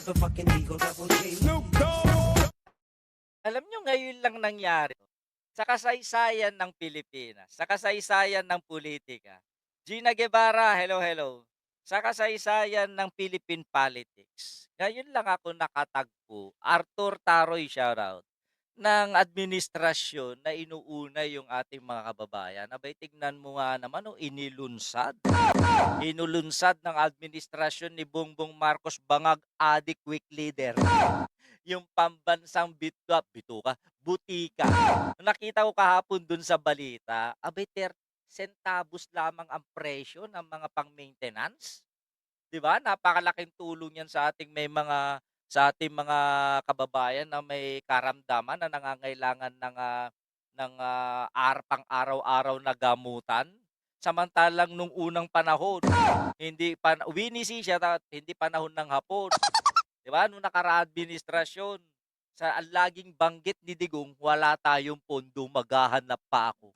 motherfucking Eagle Double G. Alam nyo ngayon lang nangyari sa kasaysayan ng Pilipinas, sa kasaysayan ng politika. Gina Guevara, hello, hello. Sa kasaysayan ng Philippine politics, ngayon lang ako nakatagpo, Arthur Taroy shoutout, ng administrasyon na inuuna yung ating mga kababayan. Abay, tignan mo nga naman, oh, inilunsad. Inulunsad ng administrasyon ni Bongbong Marcos Bangag Adik Week Leader yung pambansang butika. Nakita ko kahapon dun sa balita, abay 30 centavos lamang ang presyo ng mga pang-maintenance. 'Di ba? Napakalaking tulong 'yan sa ating mga kababayan na may karamdaman na nangangailangan ng pang-araw-araw na gamutan. Samantalang nung unang panahon, hindi pa winisi siya hindi panahon ng hapon. 'Di ba, nung nakaraang administrasyon, ang laging banggit ni Digong, "Wala tayong pondo, maghahanap pa ako."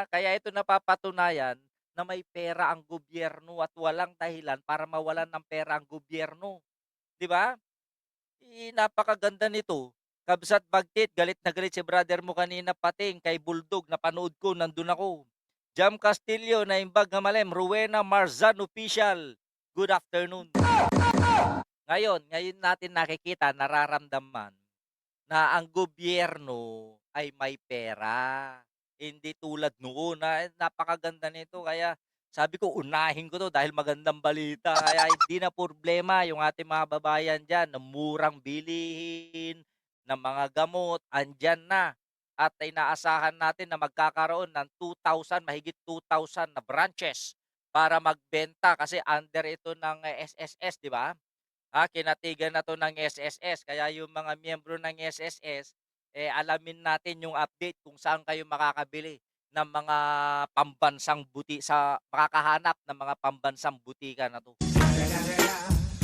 Kaya ito napapatunayan na may pera ang gobyerno at walang dahilan para mawalan ng pera ang gobyerno, 'di ba? Napakaganda nito. Kabsat bagtit, galit na galit si brother mo kanina Pating, kay Bulldog, napanood ko, nandun ako. Jam Castillo, Naimbag na Malem, Rowena Marzan Official, good afternoon. Ngayon natin nakikita, nararamdaman na ang gobyerno ay may pera. Hindi tulad noon na napakaganda nito kaya sabi ko unahin ko 'to dahil magandang balita kaya hindi na problema yung ating mga babayan diyan ng murang bilihin, ng mga gamot, andiyan na. At inaasahan natin na magkakaroon ng 2,000 mahigit 2,000 na branches para magbenta kasi under ito ng SSS, 'di ba? Kinatigan na 'to ng SSS kaya yung mga miyembro ng SSS, alamin natin yung update kung saan kayo makakabili ng mga makakahanap ng mga pambansang butika na 'to.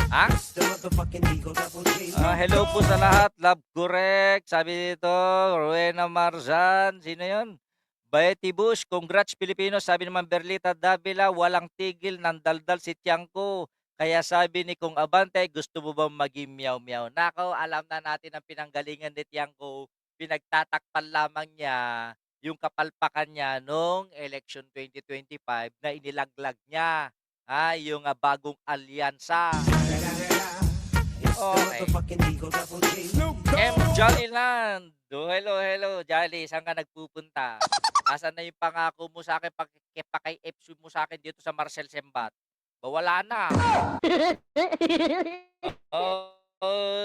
Ha? It's the motherfucking Eagle Double G. Hello po sa lahat, love correct. Sabi dito, Rowena Marzan, sino 'yun? Betty Bush, congrats Pilipino. Sabi naman Berlita Davila, walang tigil ng daldal si Tiangco. Kaya sabi ni Kung Abante, gusto mo bang maging meow-meow? Nako, alam na natin ang pinanggalingan ni Tiangco. Pinagtatakpan lamang niya yung kapalpakan niya noong election 2025 na inilaglag niya. Yung bagong alyansa. It's the Okay. motherfucking Eagle Double G. M. Jollyland. Hello, hello. Jolly, saan ka nagpupunta? Asan na yung pangako mo sa akin, paki-FC mo sa akin dito sa Marcel Sembat? Wala na. Oo,